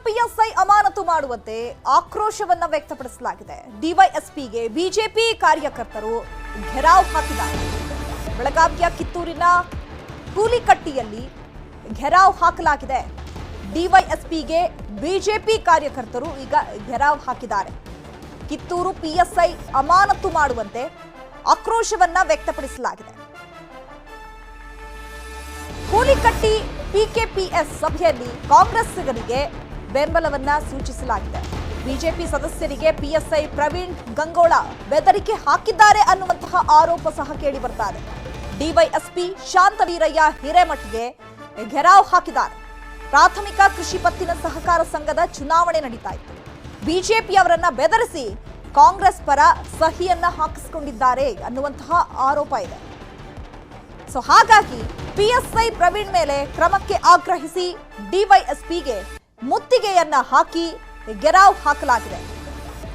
PSI ಅಮಾನತು ಮಾಡುವಂತೆ ಆಕ್ರೋಶವನ್ನ ವ್ಯಕ್ತಪಡಿಸಲಾಗಿದೆ. ಡಿವೈಎಸ್ಪಿಗೆ BJP ಕಾರ್ಯಕರ್ತರು ಘೆರಾವ್ ಹಾಕಿದ್ದಾರೆ. ಬೆಳಗಾವಿಯ ಕಿತ್ತೂರಿನ ಕೂಲಿಕಟ್ಟಿಯಲ್ಲಿ ಘೆರಾವ್ ಹಾಕಲಾಗಿದೆ. ಡಿವೈಎಸ್ಪಿಗೆ ಬಿಜೆಪಿ ಕಾರ್ಯಕರ್ತರು ಈಗ ಘೆರಾವ್ ಹಾಕಿದ್ದಾರೆ. ಕಿತ್ತೂರು ಪಿಎಸ್ಐ ಅಮಾನತು ಮಾಡುವಂತೆ ಆಕ್ರೋಶವನ್ನ ವ್ಯಕ್ತಪಡಿಸಲಾಗಿದೆ. ಕೂಲಿಕಟ್ಟಿ ಪಿಕೆಪಿಎಸ್ ಸಭೆಯಲ್ಲಿ ಕಾಂಗ್ರೆಸ್ಸಿಗರಿಗೆ ಬೆಂಬಲವನ್ನ ಸೂಚಿಸಲಾಗಿದೆ. ಬಿಜೆಪಿ ಸದಸ್ಯರಿಗೆ ಪಿಎಸ್ಐ ಪ್ರವೀಣ್ ಗಂಗೋಳ ಬೆದರಿಕೆ ಹಾಕಿದ್ದಾರೆ ಅನ್ನುವಂತಹ ಆರೋಪ ಸಹ ಕೇಳಿ ಬರ್ತಾ ಇದೆ. ಡಿವೈಎಸ್ಪಿ ಶಾಂತವೀರಯ್ಯ ಹಿರೇಮಠಗೆ ಘೆರಾವ್ ಹಾಕಿದ್ದಾರೆ. ಪ್ರಾಥಮಿಕ ಕೃಷಿ ಪತ್ತಿನ ಸಹಕಾರ ಸಂಘದ ಚುನಾವಣೆ ನಡೀತಾ ಇತ್ತು. ಬಿಜೆಪಿಯವರನ್ನ ಬೆದರಿಸಿ ಕಾಂಗ್ರೆಸ್ ಪರ ಸಹಿಯನ್ನ ಹಾಕಿಸಿಕೊಂಡಿದ್ದಾರೆ ಅನ್ನುವಂತಹ ಆರೋಪ ಇದೆ. ಸೊ ಹಾಗಾಗಿ ಪಿಎಸ್ಐ ಪ್ರವೀಣ್ ಮೇಲೆ ಕ್ರಮಕ್ಕೆ ಆಗ್ರಹಿಸಿ ಡಿವೈಎಸ್ಪಿಗೆ ಮುತ್ತಿಗೆಯನ್ನ ಹಾಕಿ ಘೆರಾವ್ ಹಾಕಲಾಗಿದೆ.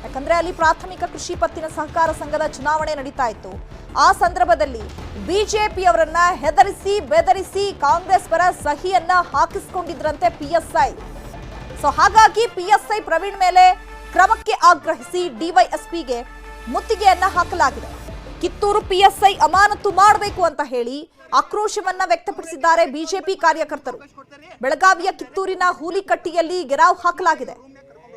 ಯಾಕಂದ್ರೆ ಅಲ್ಲಿ ಪ್ರಾಥಮಿಕ ಕೃಷಿ ಪತ್ತಿನ ಸಹಕಾರ ಸಂಘದ ಚುನಾವಣೆ ನಡೀತಾ ಇತ್ತು. ಆ ಸಂದರ್ಭದಲ್ಲಿ ಬಿಜೆಪಿಯವರನ್ನ ಹೆದರಿಸಿ ಬೆದರಿಸಿ ಕಾಂಗ್ರೆಸ್ ಪರ ಸಹಿಯನ್ನ ಹಾಕಿಸಿಕೊಂಡಿದ್ರಂತೆ ಪಿಎಸ್ಐ. ಸೊ ಹಾಗಾಗಿ ಪಿಎಸ್ಐ ಪ್ರವೀಣ್ ಮೇಲೆ ಕ್ರಮಕ್ಕೆ ಆಗ್ರಹಿಸಿ ಡಿವೈಎಸ್ಪಿಗೆ ಮುತ್ತಿಗೆಯನ್ನ ಹಾಕಲಾಗಿದೆ. ಕಿತ್ತೂರು ಪಿಎಸ್ಐ ಅಮಾನತು ಮಾಡಬೇಕು ಅಂತ ಹೇಳಿ ಆಕ್ರೋಶವನ್ನ ವ್ಯಕ್ತಪಡಿಸಿದ್ದಾರೆ ಬಿಜೆಪಿ ಕಾರ್ಯಕರ್ತರು. ಬೆಳಗಾವಿಯ ಕಿತ್ತೂರಿನ ಹೂಲಿಕಟ್ಟಿಯಲ್ಲಿ ಘೆರಾವ್ ಹಾಕಲಾಗಿದೆ.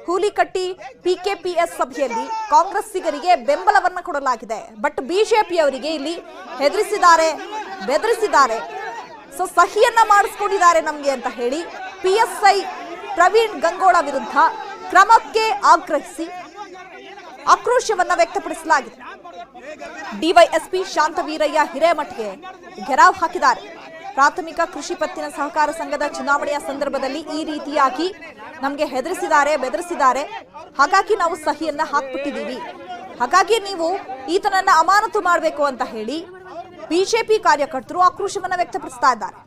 ಹೂಲಿಕಟ್ಟಿ ಪಿಕೆಪಿಎಸ್ ಸಭೆಯಲ್ಲಿ ಕಾಂಗ್ರೆಸ್ಸಿಗರಿಗೆ ಬೆಂಬಲವನ್ನ ಕೊಡಲಾಗಿದೆ. ಬಟ್ ಬಿಜೆಪಿಯವರಿಗೆ ಇಲ್ಲಿ ಹೆದರಿಸಿದ್ದಾರೆ, ಬೆದರಿಸಿದ್ದಾರೆ. ಸೊ ಸಹಿಯನ್ನ ಮಾಡಿಸ್ಕೊಂಡಿದ್ದಾರೆ ನಮ್ಗೆ ಅಂತ ಹೇಳಿ ಪಿಎಸ್ಐ ಪ್ರವೀಣ್ ಗಂಗೋಳ ವಿರುದ್ಧ ಕ್ರಮಕ್ಕೆ ಆಗ್ರಹಿಸಿ ಆಕ್ರೋಶವನ್ನ ವ್ಯಕ್ತಪಡಿಸಲಾಗಿದೆ. ಡಿವೈಎಸ್ಪಿ ಶಾಂತವೀರಯ್ಯ ಹಿರೇಮಠಗೆ ಘೆರಾವ್ ಹಾಕಿದ್ದಾರೆ. ಪ್ರಾಥಮಿಕ ಕೃಷಿ ಪತ್ತಿನ ಸಹಕಾರ ಸಂಘದ ಚುನಾವಣೆಯ ಸಂದರ್ಭದಲ್ಲಿ ಈ ರೀತಿಯಾಗಿ ನಮಗೆ ಹೆದರಿಸಿದ್ದಾರೆ, ಬೆದರಿಸಿದ್ದಾರೆ. ಹಾಗಾಗಿ ನಾವು ಸಹಿಯನ್ನ ಹಾಕ್ಬಿಟ್ಟಿದ್ದೀವಿ. ಹಾಗಾಗಿ ನೀವು ಈತನನ್ನ ಅಮಾನತು ಮಾಡಬೇಕು ಅಂತ ಹೇಳಿ ಬಿಜೆಪಿ ಕಾರ್ಯಕರ್ತರು ಆಕ್ರೋಶವನ್ನ ವ್ಯಕ್ತಪಡಿಸ್ತಾ ಇದ್ದಾರೆ.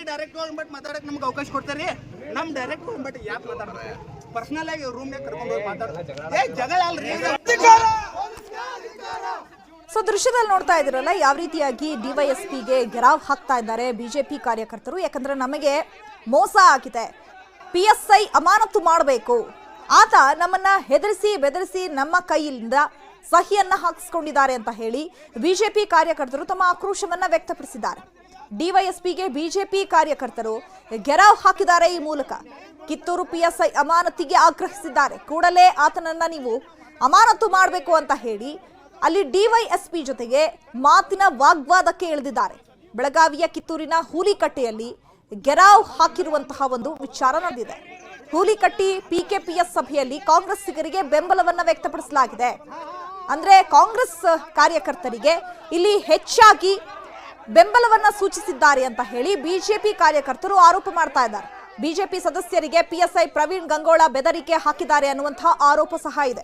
ಡೈರೆಕ್ಟ್ ಹೋಗ್ಬಿಟ್ಟು ಮಾತಾಡಕ್ ನಮ್ಗೆ ಅವಕಾಶ ಕೊಡ್ತಾರಿ. ನಮ್ ಡೈರೆಕ್ಟ್ ಹೋಗ್ಬಿಟ್ಟು ಯಾಕೆ ಮಾತಾಡ್ತಾರೆ? ಪರ್ಸನಲ್ ಆಗಿ ರೂಮ್ನಾಗ ಕರ್ಕೊಂಡು ಹೋಗಿ ಮಾತಾಡ್ತಾರೆ. ಜಗಳ ಅಲ್ರಿ. ಸೊ ದೃಶ್ಯದಲ್ಲಿ ನೋಡ್ತಾ ಇದ್ದೀರಲ್ಲ ಯಾವ ರೀತಿಯಾಗಿ ಡಿವೈಎಸ್ಪಿಗೆ ಘೆರಾವ್ ಹಾಕ್ತಾ ಇದ್ದಾರೆ ಬಿಜೆಪಿ ಕಾರ್ಯಕರ್ತರು. ಯಾಕಂದ್ರೆ ನಮಗೆ ಮೋಸ ಆಗಿದೆ, ಪಿಎಸ್ಐ ಅಮಾನತು ಮಾಡಬೇಕು, ಆತ ನಮ್ಮನ್ನ ಹೆದರಿಸಿ ಬೆದರಿಸಿ ನಮ್ಮ ಕೈಯಿಂದ ಸಹಿಯನ್ನ ಹಾಕಿಸ್ಕೊಂಡಿದ್ದಾರೆ ಅಂತ ಹೇಳಿ ಬಿಜೆಪಿ ಕಾರ್ಯಕರ್ತರು ತಮ್ಮ ಆಕ್ರೋಶವನ್ನ ವ್ಯಕ್ತಪಡಿಸಿದ್ದಾರೆ. ಡಿವೈಎಸ್ಪಿಗೆ ಬಿಜೆಪಿ ಕಾರ್ಯಕರ್ತರು ಘೆರಾವ್ ಹಾಕಿದ್ದಾರೆ. ಈ ಮೂಲಕ ಕಿತ್ತೂರು ಪಿಎಸ್ಐ ಅಮಾನತಿಗೆ ಆಗ್ರಹಿಸಿದ್ದಾರೆ. ಕೂಡಲೇ ಆತನನ್ನ ನೀವು ಅಮಾನತು ಮಾಡಬೇಕು ಅಂತ ಹೇಳಿ ಅಲ್ಲಿ ಡಿವೈಎಸ್ಪಿ ಜೊತೆಗೆ ಮಾತಿನ ವಾಗ್ವಾದಕ್ಕೆ ಇಳಿದಿದ್ದಾರೆ. ಬೆಳಗಾವಿಯ ಕಿತ್ತೂರಿನ ಹೂಲಿಕಟ್ಟೆಯಲ್ಲಿ ಘೆರಾವ್ ಹಾಕಿರುವಂತಹ ಒಂದು ವಿಚಾರ ನಡೆದಿದೆ. ಹೂಲಿಕಟ್ಟಿ ಪಿಕೆಪಿಎಸ್ ಸಭೆಯಲ್ಲಿ ಕಾಂಗ್ರೆಸ್ಸಿಗರಿಗೆ ಬೆಂಬಲವನ್ನ ವ್ಯಕ್ತಪಡಿಸಲಾಗಿದೆ. ಅಂದ್ರೆ ಕಾಂಗ್ರೆಸ್ ಕಾರ್ಯಕರ್ತರಿಗೆ ಇಲ್ಲಿ ಹೆಚ್ಚಾಗಿ ಬೆಂಬಲವನ್ನ ಸೂಚಿಸಿದ್ದಾರೆ ಅಂತ ಹೇಳಿ ಬಿಜೆಪಿ ಕಾರ್ಯಕರ್ತರು ಆರೋಪ ಮಾಡ್ತಾ ಇದ್ದಾರೆ. ಬಿಜೆಪಿ ಸದಸ್ಯರಿಗೆ ಪಿಎಸ್ಐ ಪ್ರವೀಣ್ ಗಂಗೋಳ ಬೆದರಿಕೆ ಹಾಕಿದ್ದಾರೆ ಅನ್ನುವಂತಹ ಆರೋಪ ಸಹ ಇದೆ.